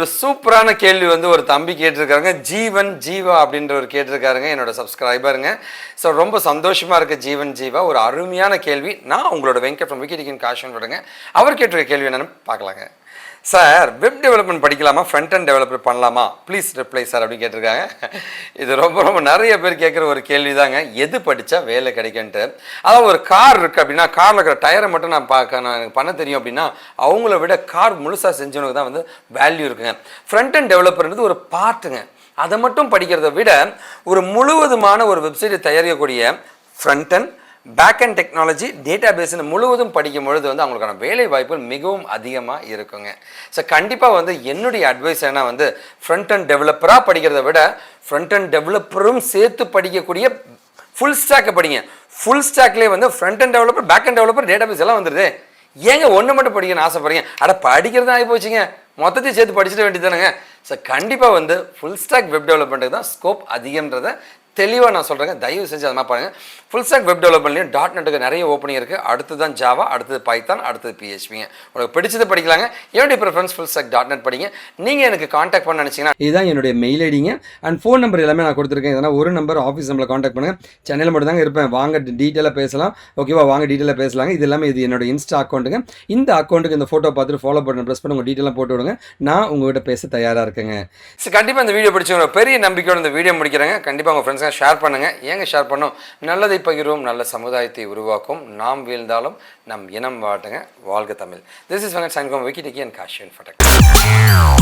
ஒரு சூப்பரான கேள்வி வந்து ஒரு தம்பி கேட்டிருக்காங்க. ஜீவா அப்படின்ற ஒரு கேட்டிருக்காருங்க, என்னோட சப்ஸ்கிரைபருங்க. ஸோ ரொம்ப சந்தோஷமாக இருக்குது ஜீவா. ஒரு அருமையான கேள்வி. நான் உங்களோட வெங்கட் ஃப்ரம் விக்கிடிக்கின் காஷன் விடுங்க. அவர் கேட்டிருக்க கேள்வி என்னென்னு பார்க்கலாங்க. சார், வெப் டெவலப்மெண்ட் படிக்கலாமா, ஃப்ரண்ட் டெவலப்மெண்ட் பண்ணலாமா, ப்ளீஸ் ரிப்ளை சார் அப்படின்னு கேட்டிருக்காங்க. இது ரொம்ப நிறைய பேர் கேட்குற ஒரு கேள்வி தாங்க. எது படித்தா வேலை கிடைக்குன்ட்டு. அதாவது ஒரு கார் இருக்குது அப்படின்னா, காரில் இருக்கிற டயரை மட்டும் நான் எனக்கு பண்ண தெரியும் அப்படின்னா, அவங்கள விட கார் முழுசாக செஞ்சவனுக்கு தான் வந்து வேல்யூ இருக்குங்க. ஃப்ரண்ட் அண்ட் டெவலப்பர்ன்றது ஒரு பார்ட்டுங்க. அதை மட்டும் படிக்கிறத விட ஒரு முழுவதுமான ஒரு வெப்சைட்டை தயாரிக்கக்கூடிய ஃப்ரண்ட் அண்ட் பேக்கெண்ட் டெக்னாலஜி டேட்டாபேஸ்னு முழுவதும் படிக்கும் பொழுது வந்து அவங்களுக்கான வேலை வாய்ப்புகள் மிகவும் அதிகமாக இருக்குங்க. ஸோ கண்டிப்பாக வந்து என்னுடைய அட்வைஸ் என்ன வந்து, ஃப்ரண்ட் அண்ட் டெவலப்பராக படிக்கிறத விட ஃப்ரண்ட் அண்ட் டெவலப்பரும் சேர்த்து படிக்கக்கூடிய ஃபுல் ஸ்டாக்கை படிங்க. ஃபுல் ஸ்டாக்லேயே வந்து front and developer, backend developer, database எல்லாம் வந்துடுது. ஏங்க ஒன்று மட்டும் படிக்கணும்னு ஆசைப்படுறீங்க? படிக்கிறது ஆகி போச்சுங்க, மொத்தத்தையும் சேர்த்து படிச்சுட்டு வேண்டியதானுங்க. ஸோ கண்டிப்பாக வந்து ஃபுல் ஸ்டாக் வெப் டெவலப்மெண்ட்டுக்கு தான் ஸ்கோப் அதிகம்ன்றதை தெளிவாக நான் சொல்கிறேங்க. தயவு செஞ்சு அது மாதிரி பாருங்கள். ஃபுல் ஸ்டாக் வெப் டெவலப்மெண்ட்லையும் .NETக்கு நிறைய ஓப்பனிங் இருக்குது. அடுத்து தான் ஜாவா, அடுத்தது பைத்தான், அடுத்தது PHPங்க. உங்களுக்கு பிடிச்சது படிக்கலாங்க. என்னுடைய ப்ரிஃபரன்ஸ் ஃபுல் ஸ்டாக் .NET படிங்க. நீங்கள் எனக்கு காண்டாக்ட் பண்ண நினச்சிங்கன்னா இதுதான் என்னுடைய மெயில் ஐடிங்க அண்ட் ஃபோன் நம்பர் எல்லாமே நான் கொடுத்துருக்கேன். இதனால் ஒரு நம்பர் ஆஃபீஸ் நம்பரில் காண்டாக்ட் பண்ணுங்கள். சென்னையில் மட்டும் தாங்க இருப்பேன். வாங்க டீட்டெயிலாக பேசலாம். ஓகேவா? வாங்க டீட்டெயிலாக பேசலாங்க. இது எல்லாமே இது என்னோட இன்ஸ்டா அக்கௌண்ட்டுங்க. இந்த அக்கௌண்ட்டுக்கு இந்த ஃபோட்டோ பார்த்துட்டு ஃபாலோ பண்ண ப்ரெஸ் பண்ணி உங்கள் டீட்டெயிலாக போட்டு விடுங்க. நான் உங்கள்கிட்ட பேச தயாராக இருக்கேங்க. ஸோ கண்டிப்பாக இந்த வீடியோ பிடிச்சவங்க பெரிய நம்பிக்கையோட இந்த வீடியோ முடிக்கிறேங்க. கண்டிப்பாக உங்கள் ஃப்ரெண்ட்ஸாக ஷேர் பண்ணுங்கள். ஏங்க ஷேர் பண்ணோம்? நல்லதை பகிர்வோம், நல்ல சமுதாயத்தை உருவாக்கும். நாம் வீழ்ந்தாலும் நம் இனம் வாட்டுங்க. வாழ்க தமிழ். This is Venkat sign from விக்கிடிக்கின் காஷிவ் இன்ஃபோடெக்.